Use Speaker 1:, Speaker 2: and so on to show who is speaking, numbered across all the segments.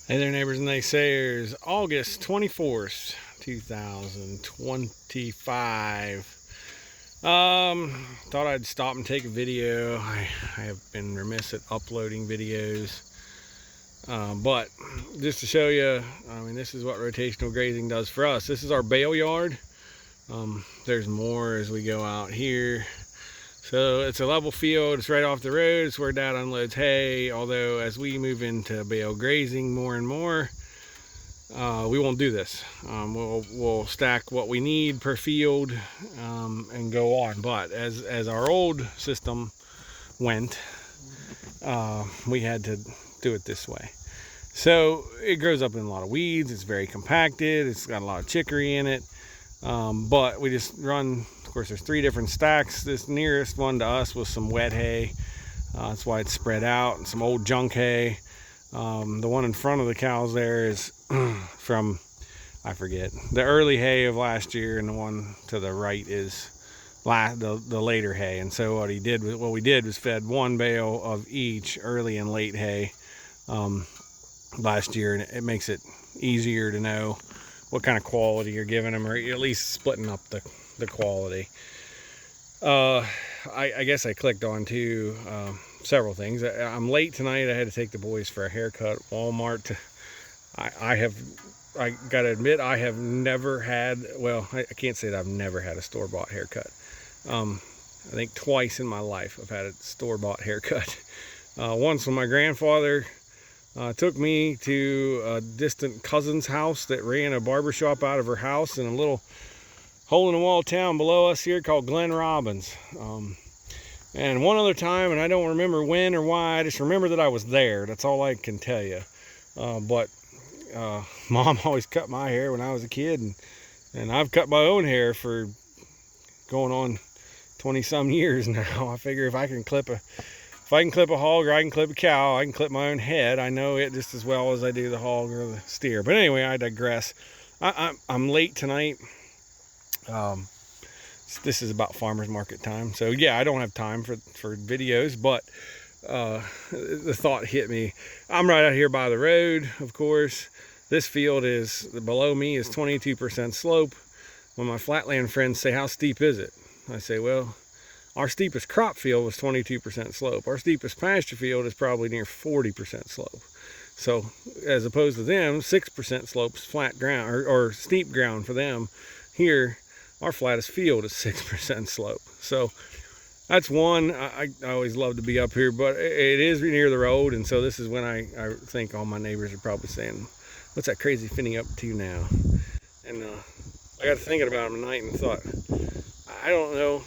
Speaker 1: Hey there, neighbors and naysayers. August 24th, 2025. Thought I'd stop and take a video. I have been remiss at uploading videos. But just to show you, this is what rotational grazing does for us. This is our bale yard. There's more as we go out here. So it's a level field, it's right off the road, it's where Dad unloads hay, although as we move into bale grazing more and more, we won't do this. We'll stack what we need per field and go on. But as our old system went, we had to do it this way. So it grows up in a lot of weeds, it's very compacted, it's got a lot of chicory in it, but we just run. Of course, there's 3 different stacks. This nearest one to us was some wet hay. That's why it's spread out, and some old junk hay. The one in front of the cows there is from, I forget, the early hay of last year, and the one to the right is the later hay. And so what we did was fed 1 bale of each early and late hay last year, and it makes it easier to know what kind of quality you're giving them, or at least splitting up the quality. I guess I clicked on to several things. I'm late tonight. I had to take the boys for a haircut at Walmart. I gotta admit, I have never had, well, I can't say that I've never had a store-bought haircut. I think twice in my life I've had a store-bought haircut. Once when my grandfather took me to a distant cousin's house that ran a barbershop out of her house in a little hole-in-the-wall town below us here called Glen Robbins. And one other time, and I don't remember when or why, I just remember that I was there. That's all I can tell you. But Mom always cut my hair when I was a kid, and I've cut my own hair for going on 20-some years now. I figure if I can clip a hog, or I can clip a cow, I can clip my own head. I know it just as well as I do the hog or the steer. But anyway, I digress. I'm late tonight. This is about farmers market time, so yeah, I don't have time for videos, but the thought hit me. I'm right out here by the road, of course. This field is below me is 22% slope. When my flatland friends say, how steep is it? I say, well, our steepest crop field was 22% slope. Our steepest pasture field is probably near 40% slope. So as opposed to them, 6% slopes, flat ground or steep ground for them. Here, our flattest field is 6% slope. So that's one. I always love to be up here, but it is near the road. And so this is when I think all my neighbors are probably saying, what's that crazy Finney up to now? And I got to thinking about them tonight and thought, I don't know.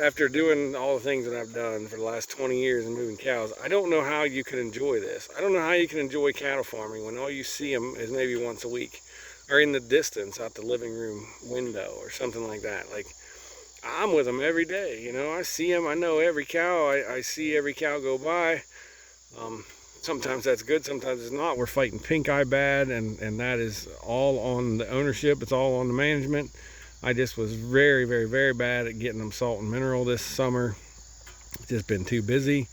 Speaker 1: After doing all the things that I've done for the last 20 years and moving cows, I don't know how you can enjoy this. I don't know how you can enjoy cattle farming when all you see them is maybe once a week, or in the distance out the living room window or something like that. Like, I'm with them every day, you know. I see them, I know every cow, I see every cow go by. Sometimes that's good, sometimes it's not. We're fighting pink eye bad, and that is all on the ownership, it's all on the management. I just was very, very, very bad at getting them salt and mineral this summer. It's just been too busy.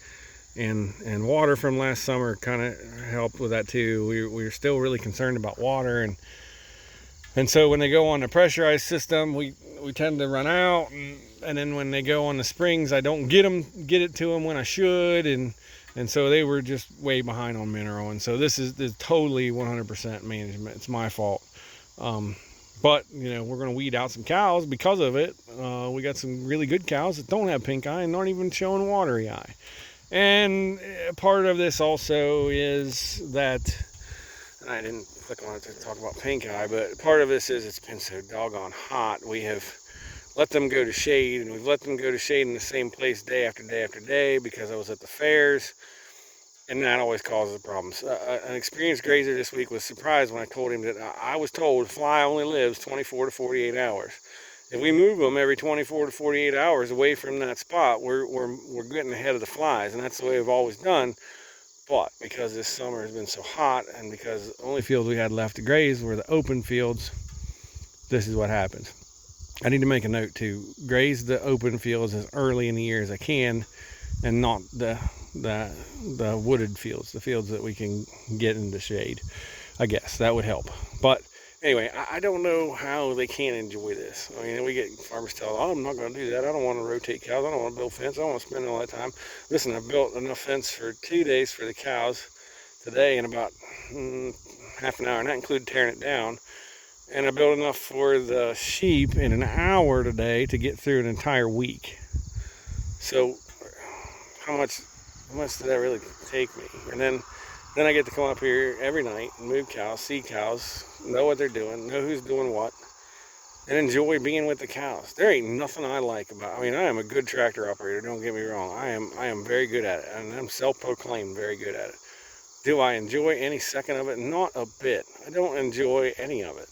Speaker 1: And water from last summer kind of helped with that too. We were still really concerned about water, and so when they go on the pressurized system, we tend to run out, and then when they go on the springs, I don't get it to them when I should, and so they were just way behind on mineral. And so this is totally 100% management. It's my fault. But you know, we're going to weed out some cows because of it. We got some really good cows that don't have pink eye and aren't even showing watery eye. And part of this also is that, I didn't click on it to talk about pink eye, but part of this is it's been so doggone hot. We have let them go to shade, and we've let them go to shade in the same place day after day after day because I was at the fairs, and that always causes problems. An experienced grazer this week was surprised when I told him that I was told fly only lives 24 to 48 hours. If we move them every 24 to 48 hours away from that spot, we're getting ahead of the flies, and that's the way we've always done. But because this summer has been so hot, and because the only fields we had left to graze were the open fields, this is what happens. I need to make a note to graze the open fields as early in the year as I can, and not the the wooded fields, the fields that we can get in the shade. I guess that would help. But anyway, I don't know how they can enjoy this. I mean, we get farmers tell, oh, I'm not going to do that. I don't want to rotate cows. I don't want to build fence. I don't want to spend all that time. Listen, I've built enough fence for 2 days for the cows today in about half an hour, and that included tearing it down. And I built enough for the sheep in an hour today to get through an entire week. So how much did that really take me? And then I get to come up here every night and move cows, see cows, know what they're doing, know who's doing what, and enjoy being with the cows. There ain't nothing I like about it. I mean, I am a good tractor operator, don't get me wrong. I am very good at it, and I'm self-proclaimed very good at it. Do I enjoy any second of it? Not a bit. I don't enjoy any of it.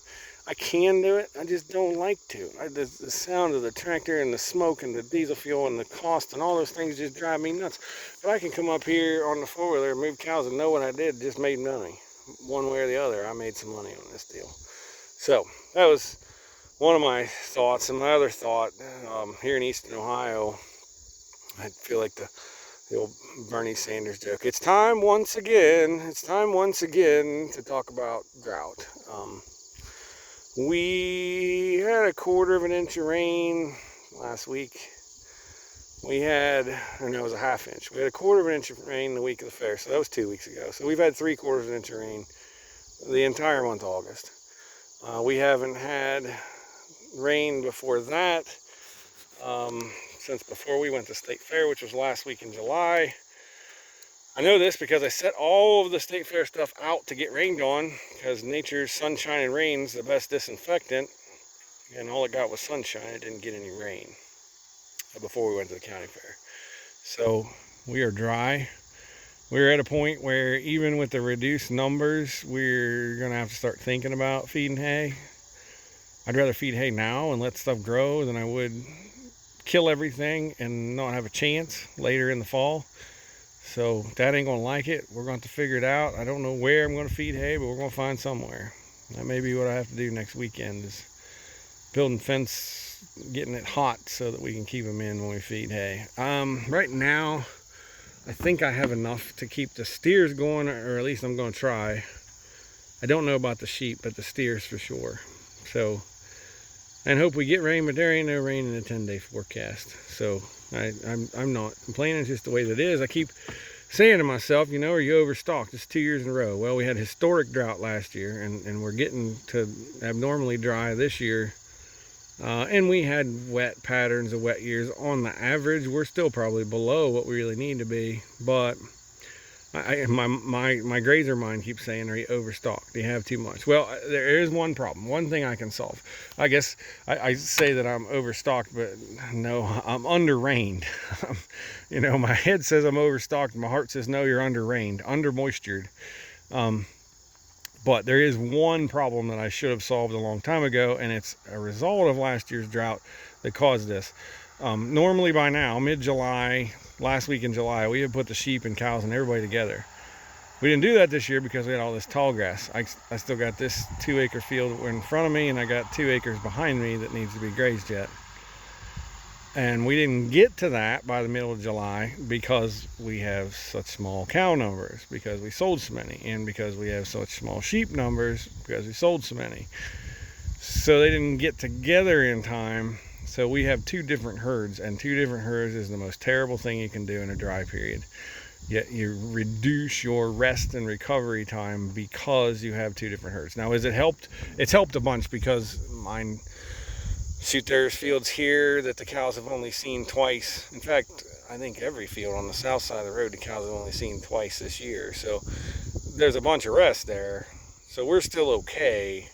Speaker 1: I can do it, I just don't like to. The sound of the tractor and the smoke and the diesel fuel and the cost and all those things just drive me nuts. But I can come up here on the four-wheeler and move cows and know what I did, just made money. One way or the other, I made some money on this deal. So that was one of my thoughts. And my other thought, here in Eastern Ohio, I feel like the old Bernie Sanders joke. It's time once again to talk about drought. We had a 1/4 inch of rain last week. It was a 1/2 inch. We had a 1/4 inch of rain the week of the fair, so that was 2 weeks ago. So we've had 3/4 inch of rain the entire month of August. We haven't had rain before that since before we went to State Fair, which was last week in July. I know this because I set all of the State Fair stuff out to get rained on, because nature's sunshine and rain's the best disinfectant, and all it got was sunshine. It didn't get any rain before we went to the county fair. So we are dry. We're at a point where even with the reduced numbers, we're gonna have to start thinking about feeding hay. I'd rather feed hay now and let stuff grow than I would kill everything and not have a chance later in the fall. So Dad ain't gonna like it. We're going to figure it out. I don't know where I'm gonna feed hay, but we're gonna find somewhere. That may be what I have to do next weekend, is building fence, getting it hot so that we can keep them in when we feed hay. Right now, I think I have enough to keep the steers going, or at least I'm gonna try. I don't know about the sheep, but the steers for sure. So, and hope we get rain, but there ain't no rain in the 10-day forecast. So I'm not complaining. It's just the way that it is. I keep saying to myself, are you overstocked? It's 2 years in a row. Well, we had historic drought last year, and we're getting to abnormally dry this year. And we had wet patterns of wet years. On the average, we're still probably below what we really need to be. But my grazer mind keeps saying, are you overstocked? Do you have too much? Well, there is one problem, one thing I can solve. I guess I say that I'm overstocked, but no, I'm under rained. My head says I'm overstocked, and my heart says, no, you're under rained, under moistured. But there is one problem that I should have solved a long time ago, and it's a result of last year's drought that caused this. Normally by now, mid-July, last week in July, we had put the sheep and cows and everybody together. We didn't do that this year because we had all this tall grass. I still got this 2-acre field in front of me, and I got 2 acres behind me that needs to be grazed yet. And we didn't get to that by the middle of July because we have such small cow numbers, because we sold so many, and because we have such small sheep numbers because we sold so many. So they didn't get together in time. So we have 2 different herds, and 2 different herds is the most terrible thing you can do in a dry period. Yet you reduce your rest and recovery time because you have 2 different herds. Now, has it helped? It's helped a bunch, because there's fields here that the cows have only seen twice. In fact, I think every field on the south side of the road the cows have only seen twice this year. So there's a bunch of rest there. So we're still okay.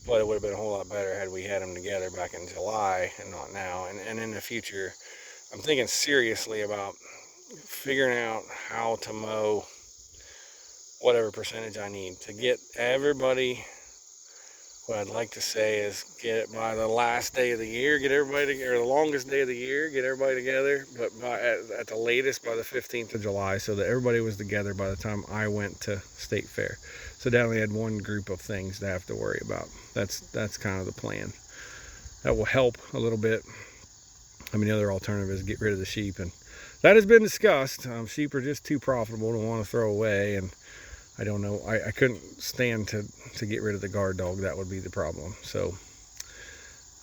Speaker 1: But it would have been a whole lot better had we had them together back in July and not now. And in the future, I'm thinking seriously about figuring out how to mow whatever percentage I need to get everybody. What I'd like to say is get it by the last day of the year, get everybody together, or the longest day of the year, get everybody together, but at the latest by the 15th of July, so that everybody was together by the time I went to State Fair. So I only had one group of things to have to worry about. That's kind of the plan. That will help a little bit. I mean, the other alternative is get rid of the sheep, and that has been discussed. Sheep are just too profitable to want to throw away, and I don't know. I couldn't stand to get rid of the guard dog. That would be the problem. So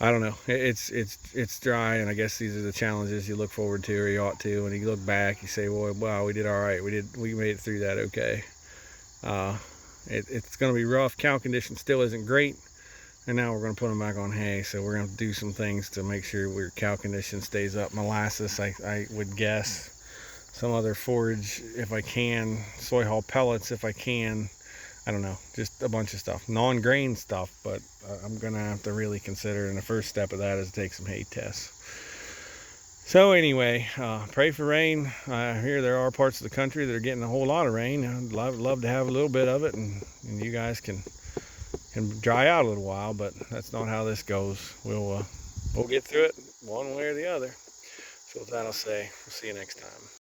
Speaker 1: I don't know. It's dry, and I guess these are the challenges you look forward to, or you ought to. When you look back, you say, "Well, wow, we did all right. We made it through that okay." It's going to be rough. Cow condition still isn't great, and now we're going to put them back on hay. So we're going to do some things to make sure your cow condition stays up. Molasses, I would guess. Some other forage if I can. Soy hull pellets if I can. I don't know, just a bunch of stuff, non-grain stuff, but I'm gonna have to really consider, and the first step of that is to take some hay tests. So anyway, pray for rain. I hear there are parts of the country that are getting a whole lot of rain. I'd love to have a little bit of it, and you guys can dry out a little while, but that's not how this goes. We'll get through it one way or the other. So with that, I'll say, we'll see you next time.